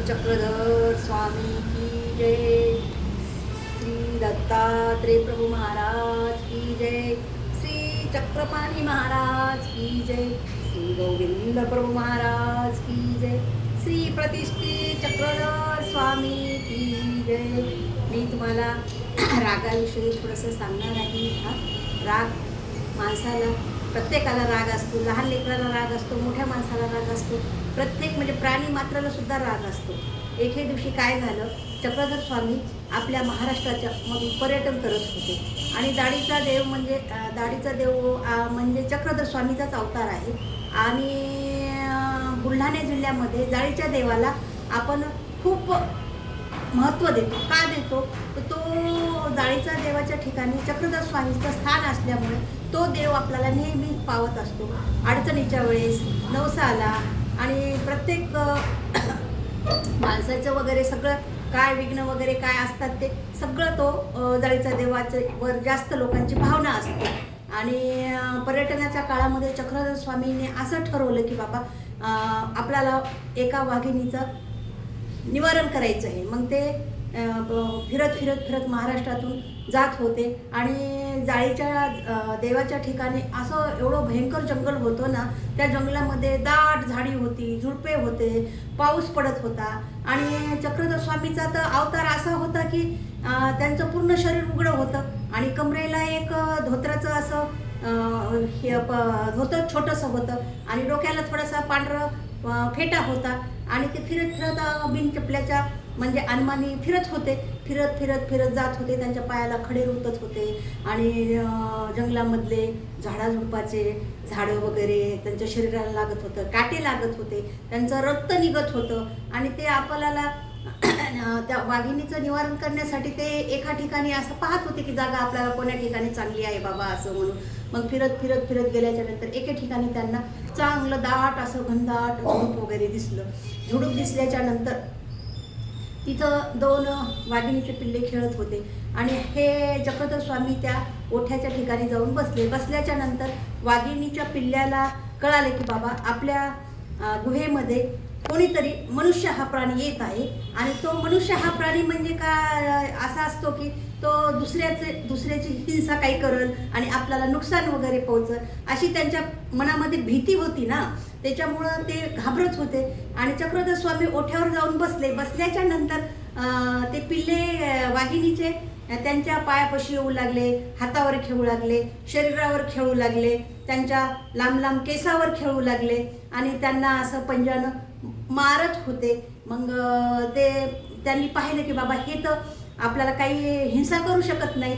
चक्रधर स्वामी की जय। श्री दत्तात्रेय प्रभु महाराज की जय। श्री चक्रपाणी महाराज की जय। श्री गोविंद प्रभु महाराज की जय। श्री प्रतिष्ठित चक्रधर स्वामी की जय। मी तुम्हाला रागाविषयी थोडंसं सांगणार आहे. राग माणसाला प्रत्येकाला राग असतो. लहान लेकराला राग असतो, मोठ्या माणसाला राग असतो, प्रत्येक म्हणजे प्राणी मात्राला सुद्धा राग असतो. एके दिवशी काय झालं, चक्रधर स्वामी आपल्या महाराष्ट्राच्या मधून पर्यटन करत होते आणि दाढीचा देव म्हणजे चक्रधर स्वामीचाच अवतार आहे. आणि बुलढाणा जिल्ह्यामध्ये जाळीच्या देवाला आपण खूप महत्त्व देतो. का देतो तर तो जाळीचा देवाच्या ठिकाणी चक्रधर स्वामीचं स्थान असल्यामुळे तो देव आपल्याला नेहमी पावत असतो. अडचणीच्या वेळेस, नवसाला आणि प्रत्येक माणसाचं वगैरे सगळं काय विघ्न वगैरे काय असतात ते सगळं तो जाळीचा देवाच्या वर जास्त लोकांची भावना असते. आणि पर्यटनाच्या काळामध्ये चक्रधर स्वामीने असं ठरवलं की बाबा आपल्याला एका वाघिणीचं निवारण करायचं आहे. मग ते फिरत महाराष्ट्रातून जात होते आणि जाळीच्या देवाच्या ठिकाणी असं एवढं भयंकर जंगल होतं ना. त्या जंगलामध्ये दाट झाडी होती, झुडपे होते, पाऊस पडत होता. आणि चक्रधर स्वामीचा तर अवतार असा होता की त्यांचं पूर्ण शरीर उघडं होतं आणि कमरेला एक धोत्राचं असं धोतर छोटंसं होतं आणि डोक्याला थोडासा पांढरं फेटा होता. आणि ते फिरत बिन चपल्याच्या म्हणजे अनमानी फिरत जात होते. त्यांच्या पायाला खडे रुतत होते आणि जंगलामधले झाडाझुडपाचे झाडं वगैरे त्यांच्या शरीराला लागत होतं, काटे लागत होते, त्यांचं रक्त निघत होतं. आणि ते आपल्याला त्या वाघिणीचं निवारण करण्यासाठी ते एका ठिकाणी असं पाहत होते की जागा आपल्याला कोण्या ठिकाणी चांगली आहे बाबा असं म्हणून. मग फिरत गेल्याच्या नंतर एके ठिकाणी त्यांना चांगलं दाट असं घनदाट झुडूप वगैरे दिसलं. झुडूप दिसल्याच्या नंतर तिथं 2 वाघिणीचे पिल्ले खेळत होते आणि हे चक्रधर स्वामी त्या ओठ्याच्या ठिकाणी जाऊन बसल्याच्या नंतर वाघिणीच्या पिल्ल्याला कळाले की बाबा आपल्या गुहेमध्ये कोणीतरी मनुष्य हा प्राणी येत आहे. आणि तो मनुष्य हा प्राणी म्हणजे काय असा असतो की तो दुसऱ्याची हिंसा काही करेल आणि आपल्याला नुकसान वगैरे पोहोचल अशी त्यांच्या मनामध्ये भीती होती ना. त्याच्यामुळं ते घाबरत होते. आणि चक्रधर स्वामी ओठ्यावर जाऊन बसल्याच्या नंतर ते पिल्ले वाघिणीचे त्यांच्या पायापाशी येऊ लागले, हातावर खेळू लागले, शरीरावर खेळू लागले, त्यांच्या लांब केसावर खेळू लागले आणि त्यांना असं पंजानं मारत होते. मग त्यांनी पाहिलं की बाबा हे तर आपल्याला काही हिंसा करू शकत नाही,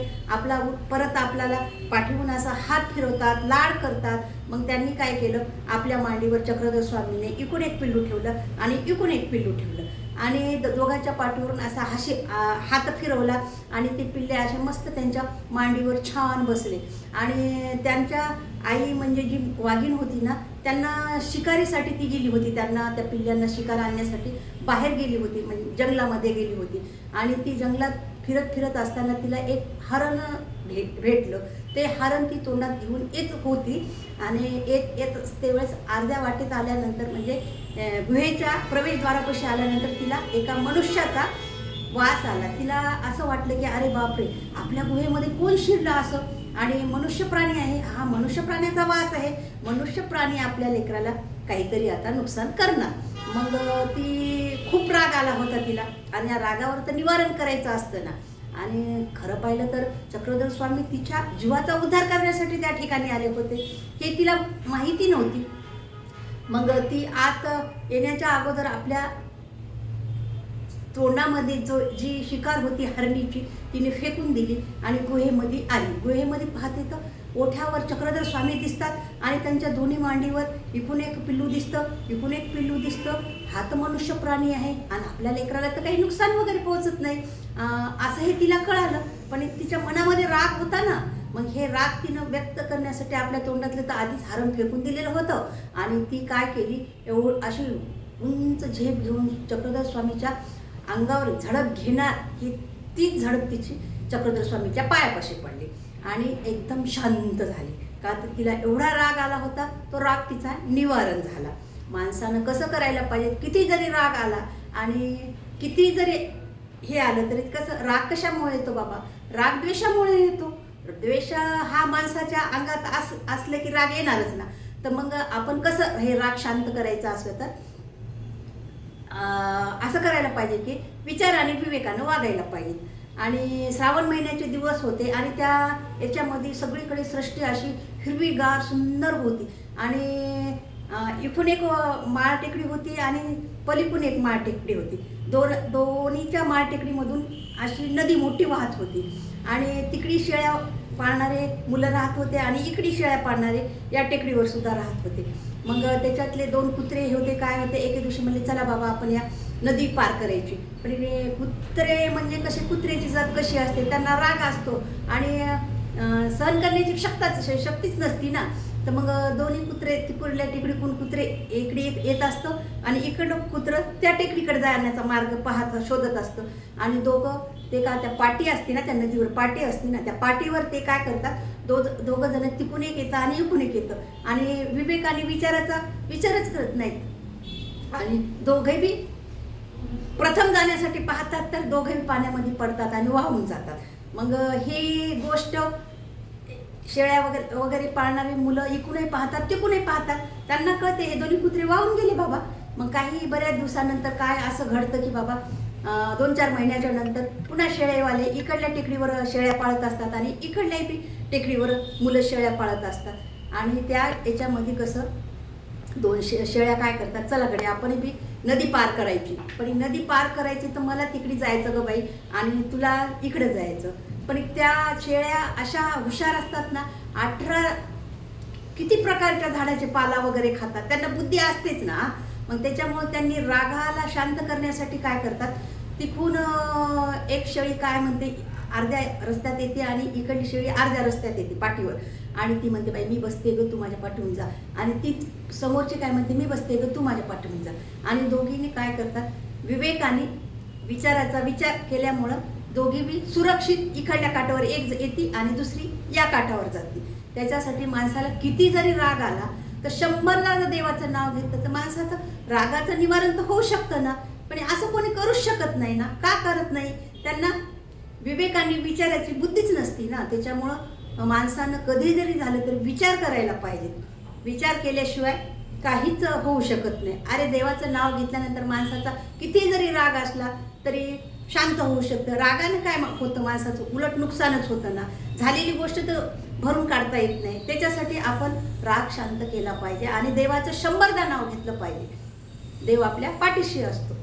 परत आपल्याला पाठवून असा हात फिरवतात, लाड करतात. मग त्यांनी काय केलं, आपल्या मांडीवर चक्रधर स्वामीने इकडून एक पिल्लू ठेवलं आणि इकडून एक पिल्लू ठेवलं आणि दोघांच्या पाठीवरून असा हात फिरवला आणि ते पिल्ले असे मस्त त्यांच्या मांडीवर छान बसले. आणि त्यांच्या आई म्हणजे जी वाघीण होती ना, त्यांना शिकारीसाठी ती गेली होती. त्यांना त्या पिल्ल्यांना शिकार आणण्यासाठी बाहेर गेली होती, म्हणजे जंगलामध्ये गेली होती. आणि ती जंगलात फिरत असताना तिला एक हरण भेटलं. ते हरण ती तोंडात घेऊन येत होती आणि येत त्यावेळेस अर्ध्या वाटेत आल्यानंतर म्हणजे गुहेच्या प्रवेशद्वारापाशी आल्यानंतर तिला एका मनुष्याचा वास आला. तिला असं वाटलं की अरे बापरे, आपल्या गुहेमध्ये कोण शिरला असं. आणि मनुष्य प्राणी आहे, हा मनुष्य प्राण्याचा वास आहे, मनुष्य प्राणी आपल्या लेकराला काहीतरी आता नुकसान करणार. मग ती खूप राग आला होता तिला आणि या रागावर तर निवारण करायचं असतं ना. आणि खरं पाहिलं तर चक्रधर स्वामी तिच्या जीवाचा उद्धार करण्यासाठी त्या ठिकाणी आले होते, हे तिला माहिती नव्हती. मग ती आत येण्याच्या अगोदर आपल्या तोंडामध्ये जी शिकार होती हरणीची तिने फेकून दिली आणि गुहेमध्ये आली. गुहेमध्ये पाहते तर ओठ्यावर चक्रधर स्वामी दिसतात आणि त्यांच्या दोन्ही मांडीवर इकून एक पिल्लू दिसतं. हा तर मनुष्य प्राणी आहे आणि आपल्या लेकराला तर काही नुकसान वगैरे पोहोचत नाही असंही तिला कळालं. पण तिच्या मनामध्ये राग होता ना. मग हे राग तिनं व्यक्त करण्यासाठी आपल्या तोंडातलं तर आधीच हरण फेकून दिलेलं होतं आणि ती काय केली, अशी उंच झेप घेऊन चक्रधर स्वामीच्या अंगावर झडप घेणार ही तीच झडप तिची चक्रधर स्वामीच्या पायापाशी पडली आणि एकदम शांत झाली. का तर तिला एवढा राग आला होता, तो राग तिचा निवारण झाला. माणसानं कसं करायला पाहिजे, किती जरी राग आला आणि किती जरी हे आलं तरी कसं राग कशामुळे येतो बाबा? राग द्वेषामुळे येतो. द्वेष हा माणसाच्या अंगात असले की राग येणारच ना. तर मग आपण कसं हे राग शांत करायचा असलं तर असं करायला पाहिजे की विचार आणि विवेकानं वागायला पाहिजे. आणि श्रावण महिन्याचे दिवस होते आणि त्या याच्यामध्ये सगळीकडे सृष्टी अशी हिरवीगार सुंदर होती आणि इथून एक माळ टेकडी होती आणि पलीकडून एक माळ टेकडी होती. दोन्हीच्या माळ टेकडीमधून अशी नदी मोठी वाहत होती आणि तिकडी शेळ्या पाळणारे मुलं राहत होते आणि इकडी शेळ्या पाळणारे या टेकडीवर सुद्धा राहत होते. मग त्याच्यातले 2 कुत्रे होते. काय होते, एके दिवशी म्हणले चला बाबा आपण या नदी पार करायची. पण हे कुत्रे म्हणजे कसे, कुत्र्याची जात कशी असते, त्यांना राग असतो आणि सहन करण्याची शक्तीच नसती ना. तर मग दोन्ही कुत्रे तिकडल्या टेकडीकडून कुत्रे इकडे येत असतं आणि इकडं कुत्रं त्या टेकडीकडे जाण्याचा मार्ग पाहत शोधत असतं आणि दोघं ते का त्या पाटी असते ना, त्या नदीवर पाटी असते ना, त्या पाटीवर ते काय करतात, दोघं जण तिकून एक येतं आणि इकून एक येतं आणि विवेक आणि विचारच करत नाहीत आणि दोघे बी प्रथम जाण्यासाठी पाहतात तर दोघे पाण्यामध्ये पडतात आणि वाहून जातात. मग ही गोष्ट शेळ्या वगैरे पाळणारी मुलं इकूनही पाहतात तिकूनही पाहतात. त्यांना कळते हे दोन्ही कुत्रे वाहून गेले बाबा. मग काही बऱ्याच दिवसानंतर काय असं घडतं की बाबा 2-4 महिन्याच्या नंतर पुन्हा शेळ्यावाले इकडल्या टेकडीवर शेळ्या पाळत असतात आणि इकडल्या टेकडीवर मुलं शेळ्या पाळत असतात आणि त्या याच्यामध्ये कसं 2 शेळ्या काय करतात, चला गड्या आपण बी नदी पार करायची. पण नदी पार करायची तर मला तिकडे जायचं ग बाई आणि तुला इकडे जायचं. पण त्या शेळ्या अशा हुशार असतात ना, 18 किती प्रकारच्या झाडाचे पाला वगैरे खातात, त्यांना बुद्धी असतेच ना. मग त्याच्यामुळे त्यांनी रागाला शांत करण्यासाठी काय करतात, तिकून एक शेळी काय म्हणते अर्ध्या रस्त्यात येते आणि इकडली शेळी अर्ध्या रस्त्यात येते पाठीवर आणि ती म्हणते बाई मी बसते ग तू माझ्या पाठवून जा आणि ती समोरची काय म्हणते मी बसते ग तू माझ्या पाठवून जा आणि दोघींनी काय करतात, विवेकाने विचाराचा विचार केल्यामुळं दोघी बी सुरक्षित इकडल्या काठावर एक येते आणि दुसरी या काठावर जाते. त्याच्यासाठी माणसाला किती जरी राग आला तर 100दा जर देवाचं नाव घेतलं तर माणसाचं रागाचं निवारण तर होऊ शकतं ना. पण असं कोणी करूच शकत नाही ना. का करत नाही? त्यांना विवेकाने विचाराची बुद्धीच नसती ना. त्याच्यामुळं माणसानं कधी जरी झालं तरी विचार करायला पाहिजे. विचार केल्याशिवाय काहीच होऊ शकत नाही. अरे देवाचं नाव घेतल्यानंतर माणसाचा किती जरी राग असला तरी शांत होऊ शकतं. रागाने काय होतं माणसाचं, उलट नुकसानच होतं ना. झालेली गोष्ट तर भरून काढता येत नाही. त्याच्यासाठी आपण राग शांत केला पाहिजे आणि देवाचं 100दा नाव घेतलं पाहिजे. देव आपल्या पाठीशी असतो.